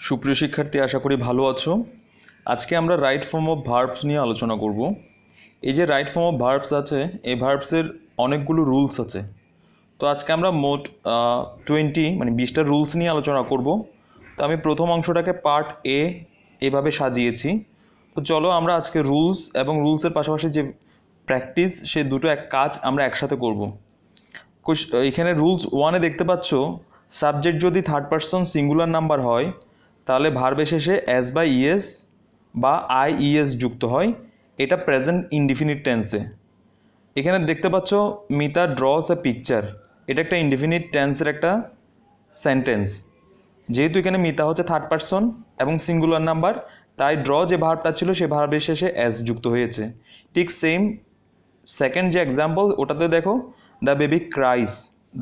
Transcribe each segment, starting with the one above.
সুপ্রিয় শিক্ষার্থী, আশা করি ভালো আছো। আজকে আমরা রাইট ফর্ম অফ ভার্বস নিয়ে আলোচনা করব। এই যে রাইট ফর্ম অফ ভার্বস আছে, এই ভার্বসের অনেকগুলো রুলস আছে। তো আজকে আমরা মোট 20টা রুলস নিয়ে আলোচনা করব। তো আমি প্রথম অংশটাকে পার্ট এভাবে সাজিয়েছি। তো চলো আমরা আজকে রুলস এবং রুলসের পাশাপাশি যে প্র্যাকটিস, সে দুটো কাজ আমরা একসাথে করব। এখানে রুলস 1-এ দেখতে পাচ্ছ, সাবজেক্ট যদি থার্ড পারসন সিঙ্গুলার নাম্বার হয় তাহলে ভার্বের শেষে এস বা ইএস বা আইইএস যুক্ত হয়। এটা প্রেজেন্ট ইনডিফিনিট টেন্সে। এখানে দেখতে পাচ্ছ মিতা ড্রস এ পিকচার, এটা একটা ইনডিফিনিট টেন্সের একটা সেন্টেন্স। যেহেতু এখানে মিতা হচ্ছে থার্ড পারসন এবং সিঙ্গুলার নাম্বার, তাই ড্র যে ভার্বটা ছিল সে ভার্বের শেষে এস যুক্ত হয়েছে। ঠিক সেম সেকেন্ড যে এক্সাম্পল, ওটাতে দেখো দ্য বেবি ক্রাইস।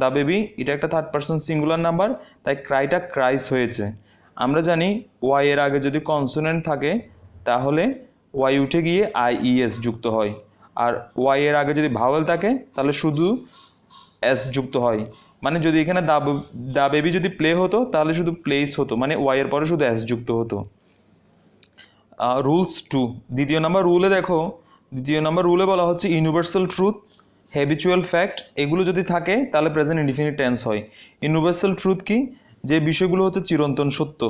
দ্য বেবি এটা একটা থার্ড পারসন সিঙ্গুলার নাম্বার, তাই ক্রাইটা ক্রাইস হয়েছে। আমরা জানি ওয়াই এর আগে যদি কনসোনেন্ট থাকে তাহলে ওয়াই উঠে গিয়ে আইইএস যুক্ত হয়, আর ওয়াই এর আগে যদি ভাওয়েল থাকে তাহলে শুধু এস যুক্ত হয়। মানে যদি এখানে দা বেবি যদি প্লে হতো তাহলে শুধু প্লেস হতো, মানে ওয়াই এর পরে শুধু এস যুক্ত হতো। রুলস 2, দ্বিতীয় নাম্বার রুলে বলা হচ্ছে ইউনিভার্সাল ট্রুথ, হ্যাবিচুয়াল ফ্যাক্ট, এগুলো যদি থাকে তাহলে প্রেজেন্ট ইনডিফিনিট টেন্স হয়। ইউনিভার্সাল ট্রুথ কি? যে বিষয়গুলো হচ্ছে চিরন্তন সত্য,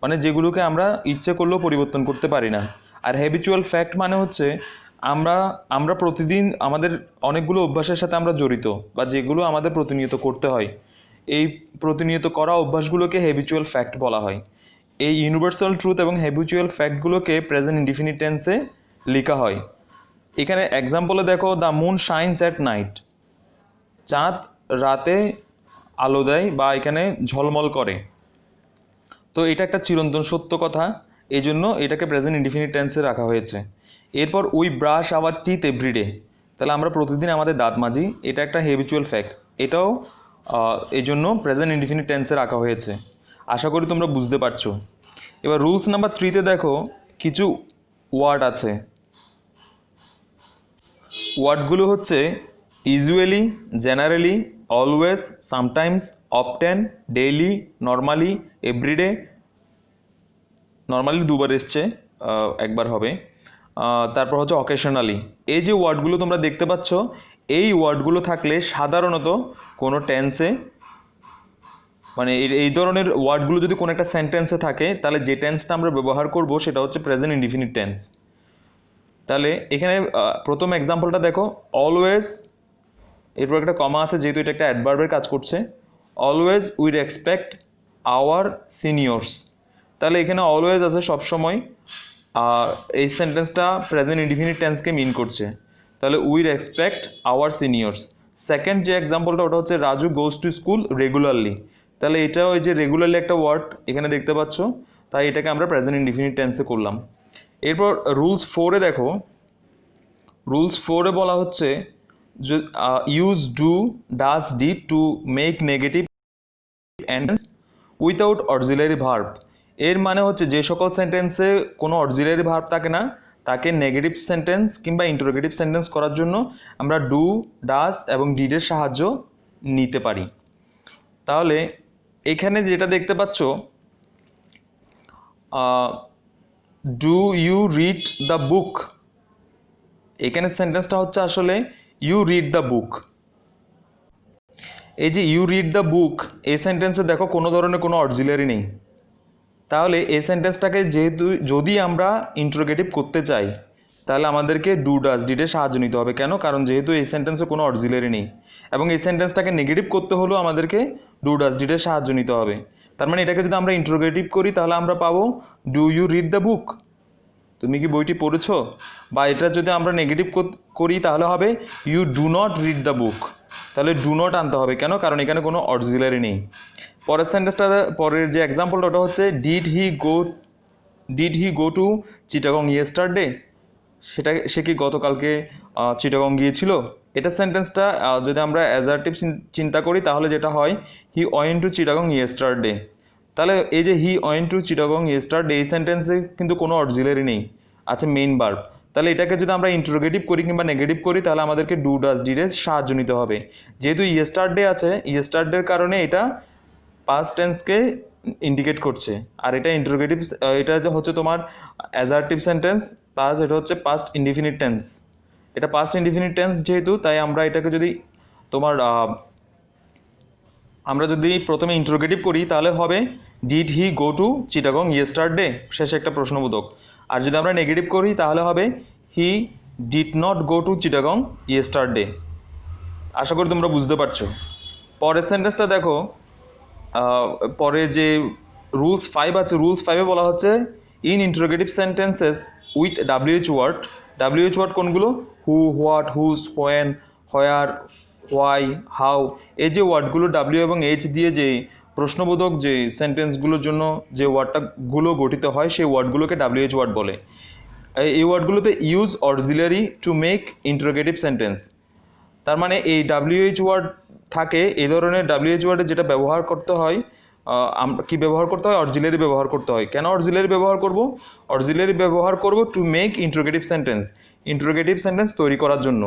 মানে যেগুলোকে আমরা ইচ্ছে করলেও পরিবর্তন করতে পারি না। আর হ্যাবিচুয়াল ফ্যাক্ট মানে হচ্ছে আমরা প্রতিদিন আমাদের অনেকগুলো অভ্যাসের সাথে আমরা জড়িত, বা যেগুলো আমাদের প্রতিনিয়ত করতে হয়। এই প্রতিনিয়ত করা অভ্যাসগুলোকে হ্যাবিচুয়াল ফ্যাক্ট বলা হয়। এই ইউনিভার্সাল ট্রুথ এবং হ্যাবিচুয়াল ফ্যাক্টগুলোকে প্রেজেন্ট ইনডিফিনিট টেন্সে লেখা হয়। এখানে এক্সাম্পলে দেখো, the moon shines at night, চাঁদ রাতে আলো দেয় বা এখানে ঝলমল করে। তো এটা একটা চিরন্তন সত্য কথা, এই জন্য এটাকে প্রেজেন্ট ইনডিফিনিট টেন্সে রাখা হয়েছে। এরপর we brush our teeth everyday, তাহলে আমরা প্রতিদিন আমাদের দাঁত মাজি, এটা একটা হ্যাবিচুয়াল ফ্যাক্ট, এটাও এই জন্য প্রেজেন্ট ইনডিফিনিট টেন্সে রাখা হয়েছে। আশা করি তোমরা বুঝতে পারছো। এবার রুলস নাম্বার 3-তে দেখো কিছু ওয়ার্ড আছে। ওয়ার্ডগুলো হচ্ছে usually, generally, always, sometimes, often, daily, normally, everyday. Normally দুবার এসছে, একবার হবে। তারপর হচ্ছে অকেশনালি। এই যে ওয়ার্ডগুলো তোমরা দেখতে পাচ্ছ, এই ওয়ার্ডগুলো থাকলে সাধারণত কোনো টেন্সে, মানে এই ধরনের ওয়ার্ডগুলো যদি কোনো একটা সেন্টেন্সে থাকে তাহলে যে টেন্সটা আমরা ব্যবহার করব সেটা হচ্ছে প্রেজেন্ট ইনডিফিনিট টেন্স। তাহলে এখানে প্রথম এক্সাম্পলটা দেখো, অলওয়েজ, এরপর একটা কমা আছে যেহেতু এটা একটা অ্যাডভার্বের কাজ করছে। Always we respect our seniors, তাহলে এখানে অলওয়েজ আছে সবসময়, এই সেন্টেন্সটা প্রেজেন্ট ইনডিফিনিট টেন্সকে মিন করছে। তাহলে we respect our seniors. Second যে এক্সাম্পলটা ওটা হচ্ছে Raju goes to school regularly, তাহলে এটাও এই যে রেগুলারলি একটা ওয়ার্ড এখানে দেখতে পাচ্ছ, তাই এটাকে আমরা প্রেজেন্ট ইনডিফিনিট টেন্সে করলাম। এরপর রুলস 4-এ দেখো, রুলস 4-এ বলা হচ্ছে use do does did to make negative sentence without auxiliary verb. এর মানে হচ্ছে যে সকল সেন্টেন্সে কোনো অক্সিলারি ভার্ব থাকে না তাকে নেগেটিভ সেন্টেন্স কিংবা ইন্টারোগেটিভ সেন্টেন্স করার জন্য আমরা ডু, ডাজ এবং ডিডের সাহায্য নিতে পারি। তাহলে এখানে যেটা দেখতে পাচ্ছ, do you read the book, এখানে সেন্টেন্সটা হচ্ছে আসলে ইউ রিড দ্য বুক। এই যে ইউ রিড দ্য বুক, এই সেন্টেন্সে দেখো কোনো ধরনের কোনো অক্সিলারি নেই। তাহলে এই সেন্টেন্সটাকে যেহেতু যদি আমরা ইন্টারোগেটিভ করতে চাই তাহলে আমাদেরকে ডু ডাজ ডিডের সাহায্য নিতে হবে। কেন? কারণ যেহেতু এই সেন্টেন্সে কোনো অক্সিলারি নেই, এবং এই সেন্টেন্সটাকে নেগেটিভ করতে হলেও আমাদেরকে ডু ডাজ ডিডের সাহায্য নিতে হবে। তার মানে এটাকে যদি আমরা ইন্টারোগেটিভ করি তাহলে আমরা পাবো do you read the book, তুমি কি বইটি পড়েছো? বা এটা যদি আমরা নেগেটিভ করি তাহলে হবে you do not read the book, তাহলে ডু নট আনতে হবে। কেন? কারণ এখানে কোনো অক্সিলারি নেই। পরের সেন্টেন্সটা, পরের যে এক্সাম্পলটা ওটা হচ্ছে did he go to Chittagong yesterday, সে কি গতকালকে চিটাগং গিয়েছিল। এটা সেন্টেন্সটা যদি আমরা অ্যাজারটিভ চিন্তা করি তাহলে যেটা হয় he went to Chittagong yesterday. তাহলে এই যে he went to Chittagong yesterday, এই সেন্টেন্সে কিন্তু কোনো অক্সিলারি নেই, আছে মেইন ভার্ব। তাহলে এটাকে যদি আমরা ইন্টারোগেটিভ করি কিংবা নেগেটিভ করি তাহলে আমাদেরকে ডু ডাজ ডিডের সাহায্য নিতে হবে। যেহেতু ইয়েস্টারডে আছে, ইয়েস্টারডের কারণে এটা পাস্ট টেন্সকে ইন্ডিকেট করছে। আর এটা ইন্টারোগেটিভ, এটা যে হচ্ছে তোমার অ্যাজার্টিভ সেন্টেন্স প্লাস এটা হচ্ছে পাস্ট ইনডিফিনিট টেন্স। এটা পাস্ট ইনডিফিনিট টেন্স যেহেতু, তাই আমরা এটাকে যদি তোমার আমরা যদি প্রথমে ইন্টারোগেটিভ করি তাহলে হবে did he go to Chittagong yesterday, শেষে একটা প্রশ্নবোধক। আর যদি আমরা নেগেটিভ করি তাহলে হবে he did not go to Chittagong yesterday. আশা করি তোমরা বুঝতে পারছো। পরের সেন্টেন্সটা দেখো, পরে যে রুলস 5 আছে, রুলস 5-এ বলা হচ্ছে in interrogative sentences with WH word. WH word কোনগুলো? Who, what, whose, when, where, why, how. এই যে ওয়ার্ডগুলো W এবং H দিয়ে যে প্রশ্নবোধক যে সেন্টেন্সগুলোর জন্য যে ওয়ার্ডটাগুলো গঠিত হয় সেই ওয়ার্ডগুলোকে WH ওয়ার্ড বলে। এই ওয়ার্ডগুলোতে use auxiliary to make interrogative sentence. তার মানে এই WH ওয়ার্ড থাকে, এই ধরনের WH ওয়ার্ডে যেটা ব্যবহার করতে হয়, কি ব্যবহার করতে হয়? অক্সিলারি ব্যবহার করতে হয়। কেন অক্সিলারি ব্যবহার করব? অক্সিলারি ব্যবহার করব to make interrogative sentence, interrogative sentence তৈরি করার জন্য।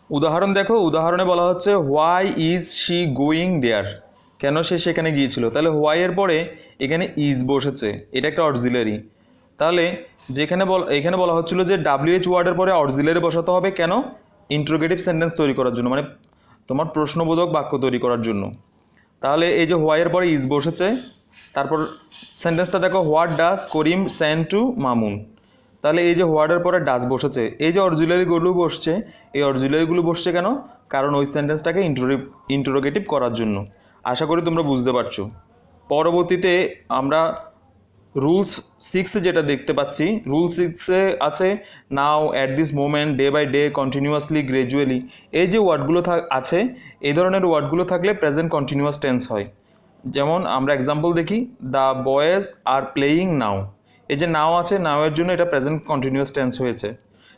উদাহরণ দেখো, উদাহরণে বলা হচ্ছে why is she going there, কেন সে সেখানে গিয়েছিল। তাহলে হোয়াই এর পরে এখানে ইজ বসেছে, এটা একটা অক্সিলারি। তাহলে এখানে বলা হচ্ছিল যে WH ওয়ার্ডের পরে অক্সিলারি বসাতে হবে, কেন? ইন্টারোগেটিভ সেন্টেন্স তৈরি করার জন্য, মানে তোমার প্রশ্নবোধক বাক্য তৈরি করার জন্য। তাহলে এই যে হোয়াই এর পরে ইজ বসেছে, তারপর সেন্টেন্সটা দেখো, what does Karim send to Mamun. তাহলে এই যে হোয়াটের পরে ডাজ বসেছে, এই যে অক্সিলারিগুলো বসছে, এই অক্সিলারিগুলো বসছে কেন? কারণ ওই সেন্টেন্সটাকে ইন্টারোগেটিভ করার জন্য। আশা করি তোমরা বুঝতে পারছো। পরবর্তীতে আমরা রুলস 6 যেটা দেখতে পাচ্ছি, রুল 6-এ আছে now, at this moment, day by day, continuously, gradually. এই যে ওয়ার্ডগুলো আছে, এই ধরনের ওয়ার্ডগুলো থাকলে প্রেজেন্ট কন্টিনিউয়াস টেন্স হয়। যেমন আমরা এক্সাম্পল দেখি, দ্য বয়েজ আর প্লেয়িং নাও। এই যে নাও আছে, নাও এর জন্য এটা প্রেজেন্ট কন্টিনিউয়াস টেন্স হয়েছে।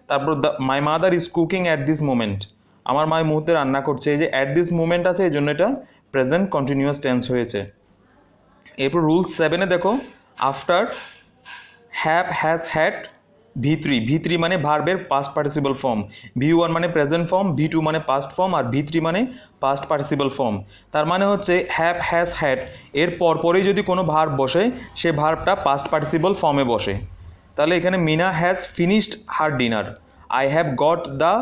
তারপর my mother is cooking at this moment, আমার মা এই মুহূর্তে রান্না করছে। এই যে অ্যাট দিস মোমেন্ট আছে, এই জন্য এটা প্রেজেন্ট কন্টিনিউয়াস টেন্স হয়েছে। এরপর রুল 7-এ দেখো, after have, has, had, V3 মানে ভার্বের পাস্ট পার্টিসিপল ফর্ম, V1 মানে প্রেজেন্ট ফর্ম, V2 মানে পাস্ট ফর্ম, আর V3 মানে পাস্ট পার্টিসিপল ফর্ম। তার মানে হচ্ছে হ্যাভ, হ্যাজ, হ্যাড এর পরপরই যদি কোনো ভার্ব বসে, সে ভার্বটা পাস্ট পার্টিসিপল ফর্মে বসে। তাহলে এখানে Mina has finished her dinner, I have got the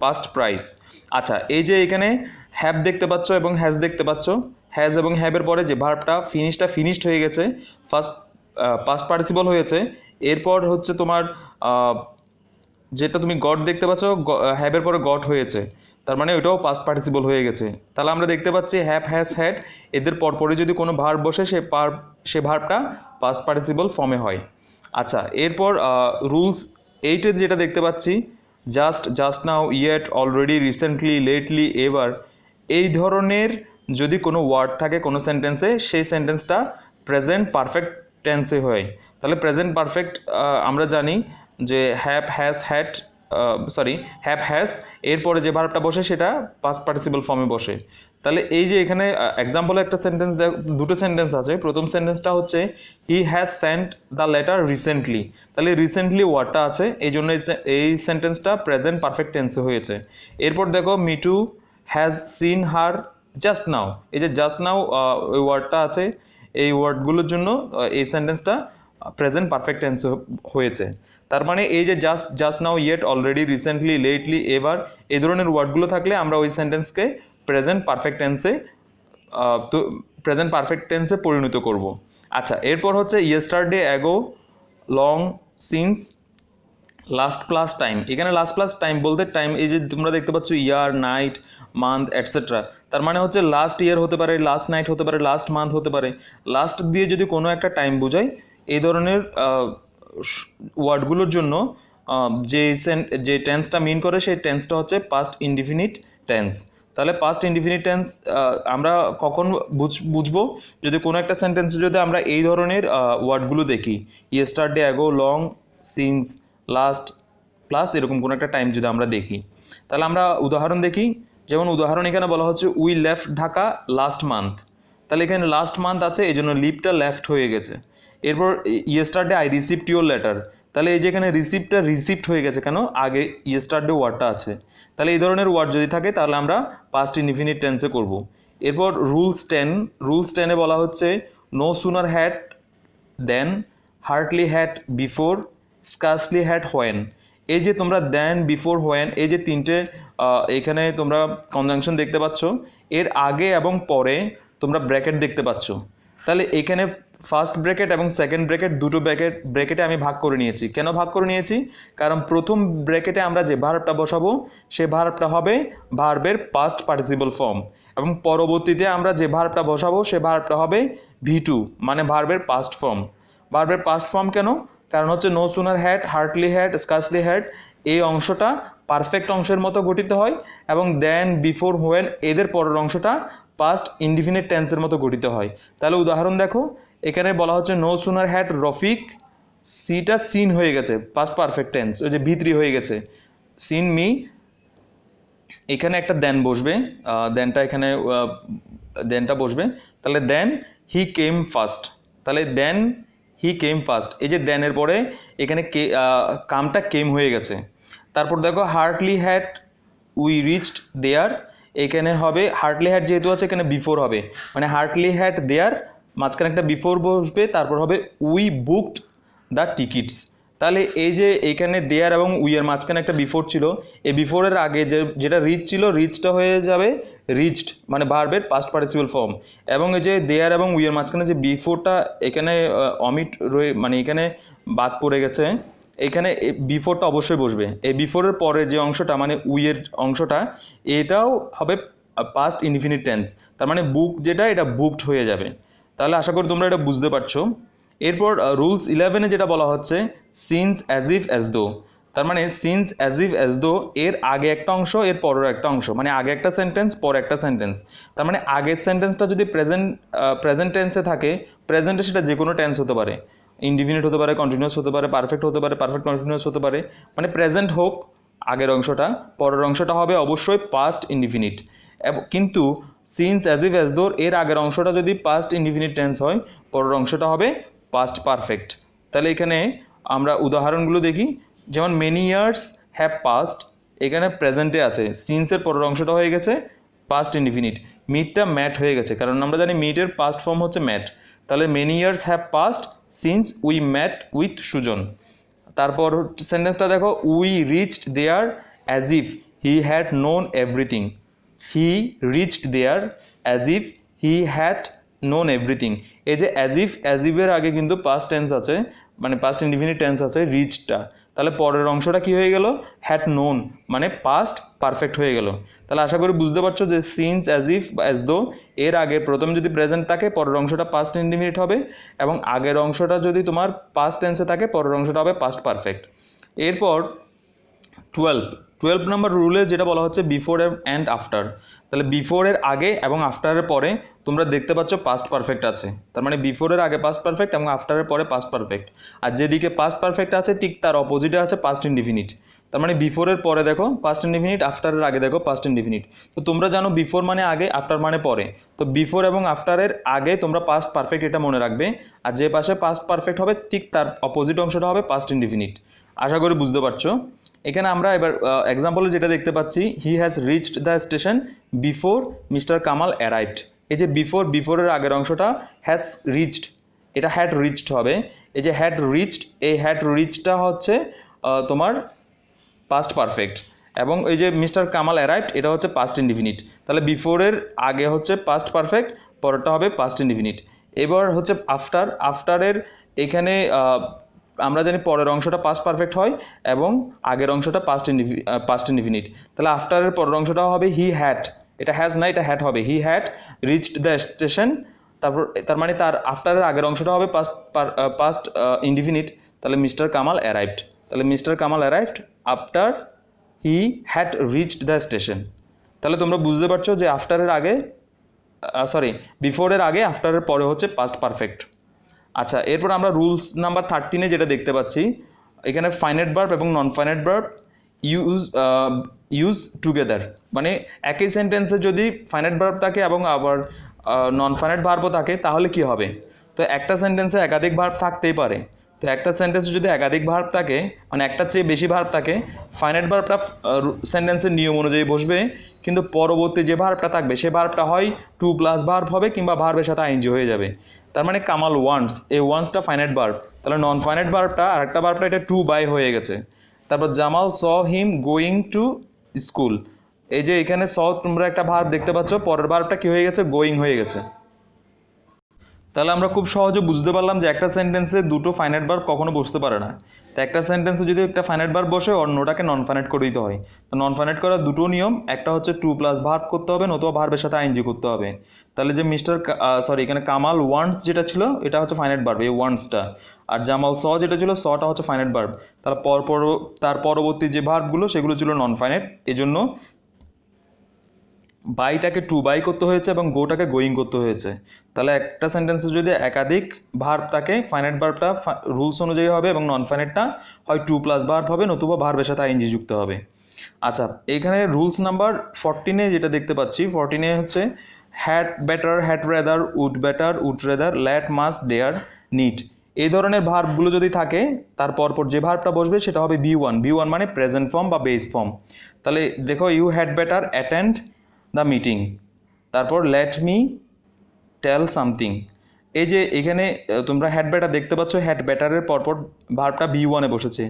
past prize. আচ্ছা, এই যে এখানে হ্যাভ দেখতে পাচ্ছ এবং হ্যাজ দেখতে পাচ্ছ, হ্যাজ এবং হ্যাভের পরে যে ভার্বটা ফিনিশড হয়ে গেছে, পাস্ট পার্টিসিপল হয়েছে। এরপর হচ্ছে তোমার যেটা তুমি গট দেখতে পাচ্ছ, হ্যাভের পরে গট হয়েছে, তার মানে ওটাও পাস্ট পার্টিসিপল হয়ে গেছে। তাহলে আমরা দেখতে পাচ্ছি হ্যাভ, হ্যাজ, হ্যাড এদের পরপরই যদি কোনো ভার্ব বসে, সে ভার্বটা পাস্ট পার্টিসিপল ফর্মে হয়। আচ্ছা, এরপর রুলস 8-এ যেটা দেখতে পাচ্ছি, just now, yet, already, recently, lately, ever, এই ধরনের যদি কোনো ওয়ার্ড থাকে কোনো সেন্টেন্সে, সেই সেন্টেন্সটা প্রেজেন্ট পারফেক্ট টেন্সে হয়। তাহলে প্রেজেন্ট পারফেক্ট আমরা জানি যে have, has, had, have, has এরপরে যে ভার্বটা বসে সেটা পাস্ট পার্টিসিপল ফর্মে বসে। তাহলে এই যে এখানে এক্সাম্পলে একটা সেন্টেন্স, দুটো সেন্টেন্স আছে। প্রথম সেন্টেন্সটা হচ্ছে he has sent the letter recently, তাহলে রিসেন্টলি ওয়ার্ডটা আছে, এই জন্য এই সেন্টেন্সটা প্রেজেন্ট পারফেক্ট টেন্সে হয়েছে। এরপর দেখো, Mitu has seen her just now, এই যে জাস্ট নাও ওই ওয়ার্ডটা আছে, এই ওয়ার্ডগুলোর জন্য এই সেন্টেন্সটা প্রেজেন্ট পারফেক্ট টেন্স হয়েছে। তার মানে এই যে just now, yet, already, recently, lately, ever এই ধরনের ওয়ার্ডগুলো থাকলে আমরা ওই সেন্টেন্সকে প্রেজেন্ট পারফেক্ট টেন্সে পরিণত করব। আচ্ছা, এরপর হচ্ছে yesterday, ago, long, since, last plus time. এখানে লাস্ট প্লাস টাইম বলতে টাইম, এই যে তোমরা দেখতে পাচ্ছ ইয়ার, নাইট, মান্থ, এটসেট্রা, তার মানে হচ্ছে লাস্ট ইয়ার হতে পারে, লাস্ট নাইট হতে পারে, লাস্ট মান্থ হতে পারে। লাস্ট দিয়ে যদি কোনো একটা টাইম বোঝায়, এই ধরনের ওয়ার্ডগুলোর জন্য যে টেন্সটা মিন করে সেই টেন্সটা হচ্ছে পাস্ট ইনডিফিনিট টেন্স। তাহলে পাস্ট ইনডিফিনিট টেন্স আমরা কখন বুঝবো? যদি কোনো একটা সেন্টেন্সে যদি আমরা এই ধরনের ওয়ার্ডগুলো দেখি, yesterday, ago, long, since, last plus এরকম কোনো একটা টাইম যদি আমরা দেখি, তাহলে আমরা উদাহরণ দেখি। যেমন উদাহরণ এখানে বলা হচ্ছে we left Dhaka last month, তাহলে এখানে লাস্ট মান্থ আছে, এই জন্য লিভটা লেফট হয়ে গেছে। এরপর yesterday I received your letter, তাহলে এই যে এখানে রিসিভড হয়ে গেছে, কেন? আগে ইয়েস্টারডে ওয়ার্ডটা আছে। তাহলে এই ধরনের ওয়ার্ড যদি থাকে তাহলে আমরা পাস্ট ইনডিফিনিট টেন্সে করব। এরপর রুলস 10 বলা হচ্ছে no sooner had then, hardly had before, scarcely had when. এই যে তোমরা দেন, বিফোর, হোয়েন, এই যে তিনটে এখানে তোমরা কনজাংশন দেখতে পাচ্ছ, এর আগে এবং পরে তোমরা ব্র্যাকেট দেখতে পাচ্ছ। তাহলে এখানে ফার্স্ট ব্র্যাকেট এবং সেকেন্ড ব্র্যাকেট, দুটো ব্র্যাকেটে আমি ভাগ করে নিয়েছি। কেন ভাগ করে নিয়েছি? কারণ প্রথম ব্র্যাকেটে আমরা যে ভার্বটা বসাবো সে ভার্বটা হবে ভার্বের পাস্ট পার্টিসিপল ফর্ম, এবং পরবর্তীতে আমরা যে ভার্বটা বসাবো সে ভার্বটা হবে V2, মানে ভার্বের পাস্ট ফর্ম। ভার্বের পাস্ট ফর্ম কেন? কারণ হচ্ছে no sooner had, hardly had, scarcely had, এই অংশটা পারফেক্ট অংশের মতো গঠিত হয়, এবং দেন, বিফোর, হোয়েন এদের পরের অংশটা পাস্ট ইনডিফিনিট টেন্সের মতো গঠিত হয়। তাহলে উদাহরণ দেখো, এখানে বলা হচ্ছে নো সুনার হ্যাড রফিক, সিটা সিন হয়ে গেছে, পাস্ট পারফেক্ট টেন্স, ওই যে V3 হয়ে গেছে, সিন মি, এখানে একটা দেন বসবে, দেনটা বসবে। তাহলে দেন হি কেম ফার্স্ট, তাহলে দেন হি কেম ফার্স্ট, এই যে দেনের পরে এখানে কামটা কেম হয়ে গেছে। তারপর দেখো হার্টলি হ্যাড উই রিচড দেয়ার, এখানে হবে হার্টলি হ্যাড যেহেতু আছে এখানে বিফোর হবে, মানে হার্টলি হ্যাড দেয়ার, মাঝখানে একটা বিফোর বসবে, তারপর হবে উই বুকড দ্য টিকিটস। তাহলে এই যে এইখানে দেয়ার এবং উইয়ের মাঝখানে একটা বিফোর ছিল, এই বিফোরের আগে যেটা রিচ ছিল, রিচটা হয়ে যাবে রিচড, মানে ভার্বের পাস্ট পার্টিসিপল ফর্ম। এবং এই যে দেয়ার এবং উইয়ের মাঝখানে যে বিফোরটা এখানে অমিট রয়ে, মানে এখানে বাদ পড়ে গেছে, এখানে বিফোরটা অবশ্যই বসবে। এই বিফোরের পরে যে অংশটা মানে উইয়ের অংশটা, এটাও হবে পাস্ট ইনডিফিনিট টেন্স, তার মানে বুক যেটা, এটা বুকড হয়ে যাবে। তাহলে আশা করি তোমরা এটা বুঝতে পারছো। এরপর রুলস 11 যেটা বলা হচ্ছে since as if as though, তার মানে since as if as though এর আগে একটা অংশ, এর পরের একটা অংশ, মানে আগে একটা সেন্টেন্স, পরে একটা সেন্টেন্স। তার মানে আগের সেন্টেন্সটা যদি প্রেজেন্ট টেন্সে থাকে, প্রেজেন্টে সেটা যে কোনো টেন্স হতে পারে, ইনডিফিনিট হতে পারে, কন্টিনিউয়াস হতে পারে, পারফেক্ট হতে পারে, পারফেক্ট কন্টিনিউয়াস হতে পারে, মানে প্রেজেন্ট হোক আগের অংশটা, পরের অংশটা হবে অবশ্যই পাস্ট ইনডিফিনিট। কিন্তু since as if as though এর আগের অংশটা যদি পাস্ট ইনডিফিনিট টেন্স হয়, পরের অংশটা হবে পাস্ট পারফেক্ট। তাহলে এখানে আমরা উদাহরণগুলো দেখি, যেমন মেনি ইয়ার্স হ্যাভ পাস্ট, এখানে প্রেজেন্টে আছে, সিন্সের পরের অংশটা হয়ে গেছে পাস্ট ইনডিফিনিট। মিটটা ম্যাট হয়ে গেছে, কারণ আমরা জানি মিটের পাস্ট ফর্ম হচ্ছে ম্যাট। তাহলে many years have past since we met with Sujan. তারপর সেন্টেন্সটা দেখো, we reached there as if he had known everything, he reached there as if he had known everything. এই যে অ্যাজ ইফের আগে কিন্তু পাস্ট টেন্স আছে, মানে পাস্ট ইনডিফিনিট টেন্স আছে রিচডটা, তাহলে পরের অংশটা কি হয়ে গেল, হ্যাড নোন, মানে পাস্ট পারফেক্ট হয়ে গেল। তাহলে আশা করি বুঝতে পারছো যে since as if as though এর আগে প্রথম যদি প্রেজেন্ট থাকে, পরের অংশটা পাস্ট ইনডিফিনিট হবে, এবং আগের অংশটা যদি তোমার পাস্ট টেন্সে থাকে, পরের অংশটা হবে পাস্ট পারফেক্ট। এরপর 12 নম্বর রুলে যেটা বলা হচ্ছে বিফোর অ্যান্ড আফটার। তাহলে বিফোরের আগে এবং আফটারের পরে তোমরা দেখতে পাচ্ছ পাস্ট পারফেক্ট আছে, তার মানে বিফোরের আগে পাস্ট পারফেক্ট এবং আফটারের পরে পাস্ট পারফেক্ট। আর যেদিকে পাস্ট পারফেক্ট আছে ঠিক তার অপোজিটে আছে পাস্ট ইনডিফিনিট। তার মানে বিফোরের পরে দেখো পাস্ট ইনডিফিনিট, আফটারের আগে দেখো পাস্ট ইনডিফিনিট। তো তোমরা জানো বিফোর মানে আগে, আফটার মানে পরে। তো বিফোর এবং আফটারের আগে তোমরা পাস্ট পারফেক্ট এটা মনে রাখবে, আর যে পাশে পাস্ট পারফেক্ট হবে ঠিক তার অপোজিট অংশটা হবে পাস্ট ইনডিফিনিট। আশা করি বুঝতে পারছো। এখানে আমরা এবার এক্সাম্পলে যেটা দেখতে পাচ্ছি, he has reached the station before mister Kamal arrived. এই যে বিফোরের আগের অংশটা হ্যাজ রিচড, এটা হ্যাড রিচড হবে। এই যে হ্যাড রিচড, এই হ্যাড রিচডটা হচ্ছে তোমার পাস্ট পারফেক্ট, এবং এই যে মিস্টার কামাল অ্যারাইভড এটা হচ্ছে পাস্ট ইনডিফিনিট। তাহলে বিফোরের আগে হচ্ছে পাস্ট পারফেক্ট, পরেরটা হবে পাস্ট ইনডিফিনিট। এবার হচ্ছে আফটারের এখানে আমরা জানি পরের অংশটা পাস্ট পারফেক্ট হয় এবং আগের অংশটা পাস্ট ইনডিফিনিট। তাহলে আফটারের পরের অংশটাও হবে হি হ্যাড, এটা হ্যাজ না, এটা হ্যাড হবে, he had reached the station. তারপর তার মানে তার আফটারের আগের অংশটা হবে পাস্ট ইনডিফিনিট। তাহলে মিস্টার কামাল অ্যারাইভড, তাহলে mister Kamal arrived after he had reached the station. তাহলে তোমরা বুঝতে পারছো যে আফটারের আগে বিফোরের আগে, আফটারের পরে হচ্ছে পাস্ট পারফেক্ট। আচ্ছা, এরপর আমরা রুলস নাম্বার 13 যেটা দেখতে পাচ্ছি, এখানে ফাইনাইট ভার্ব এবং non finite verb use together, মানে একই সেন্টেন্সে যদি ফাইনাইট ভার্ব থাকে এবং আবার নন ফাইনাইট ভার্বও থাকে তাহলে কি হবে। তো একটা সেন্টেন্সে একাধিক ভার্ব থাকতেই পারে, তো একটা সেন্টেন্সে যদি একাধিক ভার্ব থাকে, মানে একটা চেয়ে বেশি ভার্ব থাকে, ফাইনাইট ভার্বটা সেন্টেন্সের নিয়ম অনুযায়ী বসবে, কিন্তু পরবর্তী যে ভার্বটা থাকবে সে ভার্বটা হয় টু প্লাস ভার্ব হবে, কিংবা ভার্বের সাথে আইএনজি হয়ে যাবে। তার মানে কামাল ওয়ান্টস, এই ওয়ান্টসটা ফাইনাইট ভার্ব, তাহলে নন ফাইনাইট ভার্বটা আর একটা ভার্বটা এটা টু বাই হয়ে গেছে। তারপর জামাল স হিম গোয়িং টু স্কুল, এই যে এখানে স তোমরা একটা ভার্ব দেখতে পাচ্ছ, পরের ভার্বটা কি হয়ে গেছে, গোয়িং হয়ে গেছে। তাহলে আমরা খুব সহজে বুঝতে পারলাম যে একটা সেন্টেন্সে দুটো ফাইনাইট ভার্ব কখনো বসতে পারে না। তো একটা সেন্টেন্সে যদি একটা ফাইনাইট ভার্ব বসে, অন্যটাকে নন ফাইনাইট করে দিতে হয়। তো নন ফাইনাইট করার দুটো নিয়ম, একটা হচ্ছে টু প্লাস ভার্ব করতে হবে, নতুবা ভার্বের সাথে আইএনজি করতে হবে। তাহলে যে এখানে কামাল ওয়ান্টস যেটা ছিল এটা হচ্ছে ফাইনাইট ভার্ব, এই ওয়ান্টসটা। আর জামাল স যেটা ছিল, সটা হচ্ছে ফাইনাইট ভার্ব। তার পরবর্তী যে ভার্বগুলো সেগুলো ছিল নন ফাইনাইট, এজন্য বাইটাকে টু বাই করতে হয়েছে এবং গোটাকে গোয়িং করতে হয়েছে। তাহলে একটা সেন্টেন্সে যদি একাধিক ভার্ব থাকে, ফাইনাইট ভার্বটা রুলস অনুযায়ী হবে এবং নন ফাইনাইটটা হয় টু প্লাস ভার্ব হবে, নতুবা ভার্বের সাথে আইএনজি যুক্ত হবে। আচ্ছা, এখানে রুলস নাম্বার 14-এ যেটা দেখতে পাচ্ছি, 14-এ হচ্ছে had better, had rather, would better, would rather, let, must, dare, need, এই ধরনের ভার্বগুলো যদি থাকে, তার পরপর যে ভার্বটা বসবে সেটা হবে V1। V1 মানে প্রেজেন্ট ফর্ম বা বেস ফর্ম। তাহলে দেখো, you had better attend the meeting, তারপর লেট মি টেল সামথিং। এই যে এখানে তোমরা হ্যাড বেটার দেখতে পাচ্ছ, হ্যাড বেটারের পরপর ভার্বটা V1-এ বসেছে।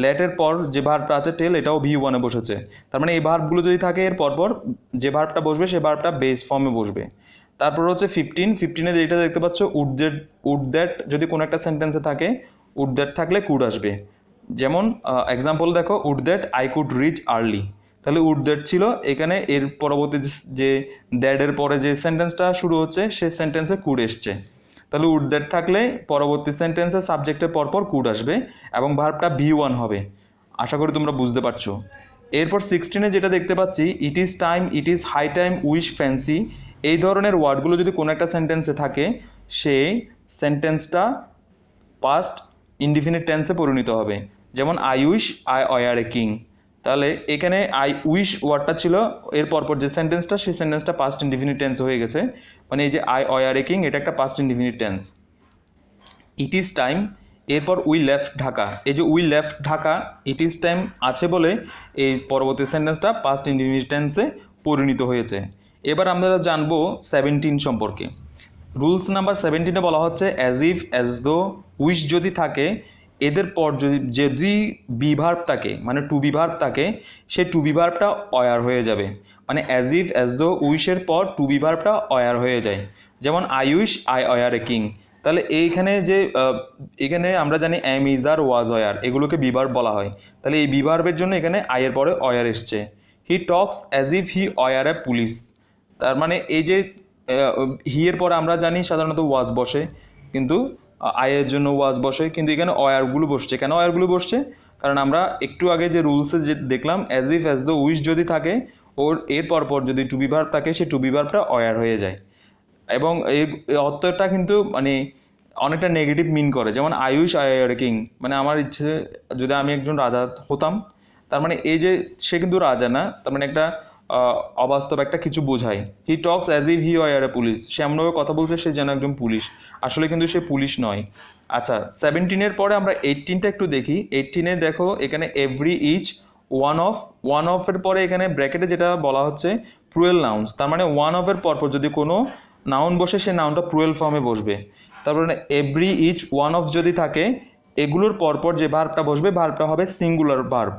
লেটের পর যে ভার্বটা আছে টেল, এটাও V1-এ বসেছে। তার মানে এই ভার্বগুলো যদি থাকে, এর পরপর যে ভার্বটা বসবে সে ভার্বটা বেস ফর্মে বসবে। তারপর হচ্ছে 15-এ যেটা দেখতে পাচ্ছ, উড দ্যাট যদি কোনো একটা সেন্টেন্সে থাকে, উড দ্যাট থাকলে কুড আসবে। যেমন এক্সাম্পল দেখো, would that I could reach early, তাহলে উড দ্যাট ছিল এখানে, এর পরবর্তী যে দ্যাটের পরে যে সেন্টেন্সটা শুরু হচ্ছে সে সেন্টেন্সে কুড এসছে। তাহলে উড দ্যাট থাকলে পরবর্তী সেন্টেন্সে সাবজেক্টের পরপর কুড আসবে এবং ভার্বটা V1 হবে। আশা করি তোমরা বুঝতে পারছো। এরপর 16-এ যেটা দেখতে পাচ্ছি, it is time, it is high time, wish, fancy, এই ধরনের ওয়ার্ডগুলো যদি কোনো একটা সেন্টেন্সে থাকে, সেই সেন্টেন্সটা পাস্ট ইনডিফিনিট টেন্সে পরিণত হবে। যেমন I wish I were a king, তাহলে এখানে আই উইশ ওয়ার্ডটা ছিল, এর পরপর যে সেন্টেন্সটা সেই সেন্টেন্সটা পাস্ট ইনডিফিনিট টেন্স হয়ে গেছে। মানে এই যে আই ওয়ার এ কিং, এটা একটা past indefinite tense. It is time, এরপর উই লেফট ঢাকা, এই যে we left Dhaka, it is time আছে বলে এই পরবর্তী সেন্টেন্সটা পাস্ট ইনডিফিনিট টেন্সে পরিণত হয়েছে। এবার আমরা জানবো 17 সম্পর্কে। রুলস নাম্বার 17-এ বলা হচ্ছে, as if, as though, wish যদি থাকে, এদের পর যদি বি ভার্ব থাকে, মানে টু বি ভার্ব থাকে, সেই টু বি ভার্বটা অয়ার হয়ে যাবে। মানে অ্যাজ ইফ, অ্যাজ দো, উইশের পর টু বি ভার্বটা অয়ার হয়ে যায়। যেমন I wish I were a king, তাহলে এইখানে যে এখানে আমরা জানি am, is, are, was, were, এগুলোকে বি ভার্ব বলা হয়। তাহলে এই বি ভার্বের জন্য এখানে আইয়ের পরে অয়ার এসছে। He talks as if he were a police, তার মানে এই যে হি এর পরে আমরা জানি সাধারণত ওয়াজ বসে, কিন্তু আয়ের জন্য ওয়াজ বসে, কিন্তু এখানে অয়ারগুলো বসছে। কেন অয়ারগুলো বসছে? কারণ আমরা একটু আগে যে রুলসে যে দেখলাম, as if, as the, wish যদি থাকে, ওর এর পরপর যদি টু বি ভার্ব থাকে, সেই টু বি ভার্বটা অয়ার হয়ে যায়। এবং এই অর্থটা কিন্তু মানে অনেকটা নেগেটিভ মিন করে। যেমন I wish I were a king, মানে আমার ইচ্ছে যদি আমি একজন রাজা হতাম, তার মানে এই যে সে কিন্তু রাজা না, তার মানে একটা অবাস্তব একটা কিছু বোঝায়। He talks as if he were a police, সে এমনভাবে কথা বলছে সে যেন একজন পুলিশ, আসলে কিন্তু সে পুলিশ নয়। আচ্ছা, 17-এর পরে আমরা 18টা একটু দেখি। 18-এ দেখো, এখানে এভরি, ইচ, ওয়ান অফের পরে এখানে ব্র্যাকেটে যেটা বলা হচ্ছে প্লুরাল নাউন্স, তার মানে ওয়ান অফের পরপর যদি কোনো নাউন বসে, সে নাউনটা প্লুরাল ফর্মে বসবে। তারপরে এভরি, ইচ, ওয়ান অফ যদি থাকে, এগুলোর পরপর যে ভার্বটা বসবে, ভার্বটা হবে সিঙ্গুলার ভার্ব।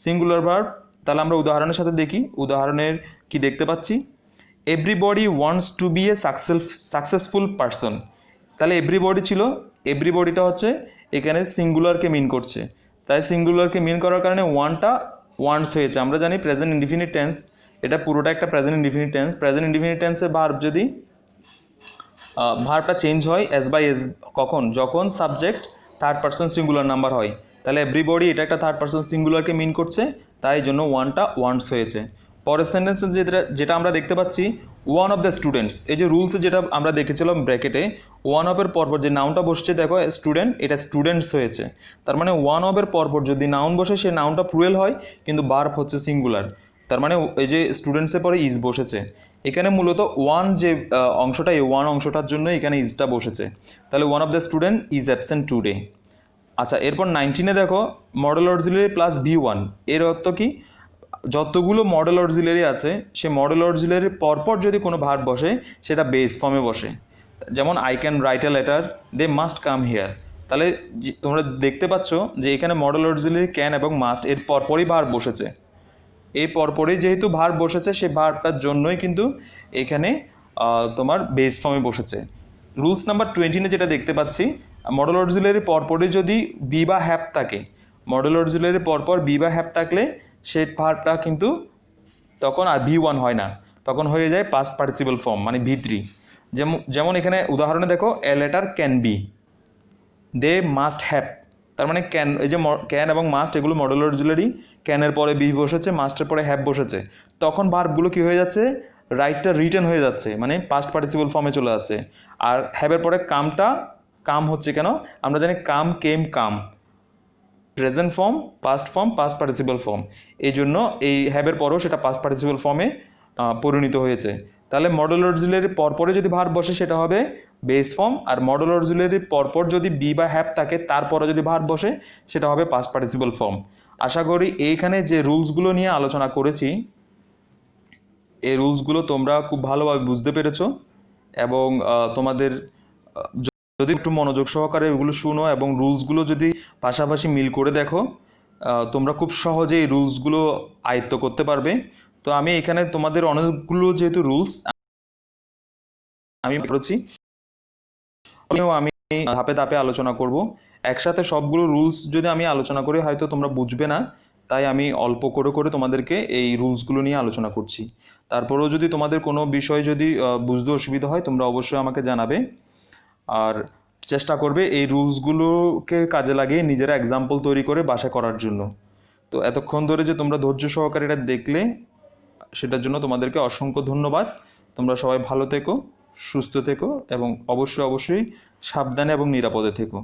সিঙ্গুলার ভার্ব, তাহলে আমরা উদাহরণের সাথে দেখি। উদাহরণের কি দেখতে পাচ্ছি, everybody wants to be a successful person, তাহলে এভরিবডি ছিল, এভরিবডিটা হচ্ছে এখানে সিঙ্গুলারকে মিন করছে, তাই সিঙ্গুলারকে মিন করার কারণে ওয়ানটা ওয়ান্টস হয়েছে। আমরা জানি প্রেজেন্ট ইনডিফিনিট টেন্স, এটা পুরোটা একটা present indefinite tense. Present indefinite টেন্সের ভার্ব যদি ভার্বটা চেঞ্জ হয় এস বাই এস, কখন? যখন subject third person singular number হয়। তাহলে এভরিবডি এটা একটা থার্ড পারসন সিঙ্গুলারকে মিন করছে, তাই জন্য ওয়ানটা ওয়ান্টস হয়েছে। পরের সেন্টেন্সে যেটা আমরা দেখতে পাচ্ছি, ওয়ান অফ দ্য স্টুডেন্টস, এই যে রুলসে যেটা আমরা দেখেছিলাম ব্র্যাকেটে, ওয়ান অফের পরপর যে নাউনটা বসছে দেখো স্টুডেন্ট, এটা স্টুডেন্টস হয়েছে। তার মানে ওয়ান অফের পরপর যদি নাউন বসে, সে নাউনটা প্লুরাল হয়, কিন্তু ভার্ব হচ্ছে সিঙ্গুলার। তার মানে এই যে স্টুডেন্টসের পরে ইজ বসেছে, এখানে মূলত ওয়ান যে অংশটা, এই ওয়ান অংশটার জন্য এখানে ইজটা বসেছে। তাহলে one of the student is absent today. আচ্ছা, এরপর 19-এ দেখো মডেল অক্সিলারি প্লাস V1, এর অর্থ কি? যতগুলো মডেল অক্সিলারি আছে সে মডেল অক্সিলারির পরপর যদি কোনো ভার্ব বসে সেটা বেস ফর্মে বসে। যেমন I can write a letter, they must come here. তাহলে তোমরা দেখতে পাচ্ছ যে এখানে মডেল অক্সিলারি ক্যান এবং মাস্ট এর পরপরই ভার্ব বসেছে। এই পরপরই যেহেতু ভার্ব বসেছে সেই ভার্বটার জন্যই কিন্তু এখানে তোমার বেস ফর্মে বসেছে। রুলস নাম্বার 20 যেটা দেখতে পাচ্ছি, মডেল অক্সিলারি পরপরই যদি বি বা হ্যাভ থাকে, মডেল অক্সিলারি পরপর বি বা হ্যাভ থাকলে সেই ভার্বটা কিন্তু তখন আর V1 হয় না, তখন হয়ে যায় পাস্ট পার্টিসিপল ফর্ম মানে V3। যেমন এখানে উদাহরণে দেখো a letter can be, they must have, তার মানে ক্যান, এই যে ক্যান এবং মাস্ট এগুলো মডেল অক্সিলারি, ক্যানের পরে বি বসেছে, মাস্টের পরে হ্যাভ বসেছে, তখন ভার্বগুলো কী হয়ে যাচ্ছে, রাইটটা রিটেন হয়ে যাচ্ছে মানে পাস্ট পার্টিসিপল ফর্মে চলে যাচ্ছে। আর হ্যাভের পরে কাম হচ্ছে কেন, আমরা জানি come, came, come, present form, past form, past participle form, এই জন্য এই হ্যাভের পরেও সেটা পাস্ট পার্টিসিপল ফর্মে পরিণত হয়েছে। তাহলে মডেল অক্সিলারির পরপরে যদি ভার্ব বসে সেটা হবে বেস ফর্ম, আর মডেল অক্সিলারির পরপর যদি বি বা হ্যাভ থাকে তারপরে যদি ভার্ব বসে সেটা হবে পাস্ট পার্টিসিপল ফর্ম। আশা করি এইখানে যে রুলসগুলো নিয়ে আলোচনা করেছি এই রুলসগুলো তোমরা খুব ভালোভাবে বুঝতে পেরেছো, এবং তোমাদের যদি একটু মনোযোগ সহকারে এগুলো শুনো এবং রুলসগুলো যদি পাশাপাশি মিল করে দেখো, তোমরা খুব সহজে এই রুলসগুলো আয়ত্ত করতে পারবে। তো আমি এখানে তোমাদের অনেকগুলো যেহেতু রুলস আমি করেছি, আমি ধাপে ধাপে আলোচনা করব। একসাথে সবগুলো রুলস যদি আমি আলোচনা করি হয়তো তোমরা বুঝবে না, তাই আমি অল্প করে করে তোমাদেরকে এই রুলসগুলো নিয়ে আলোচনা করছি। তারপরেও যদি তোমাদের কোনো বিষয় যদি বুঝতে অসুবিধা হয় তোমরা অবশ্যই আমাকে জানাবে, আর চেষ্টা করবে এই রুলসগুলোকে কাজে লাগিয়ে নিজেরা এক্সাম্পল তৈরি করে বাসায় করার জন্য। তো এতক্ষণ ধরে যে তোমরা ধৈর্য সহকারে এটা দেখলে সেটার জন্য তোমাদেরকে অসংখ্য ধন্যবাদ। তোমরা সবাই ভালো থেকো, সুস্থ থেকো এবং অবশ্যই সাবধানে এবং নিরাপদে থেকো।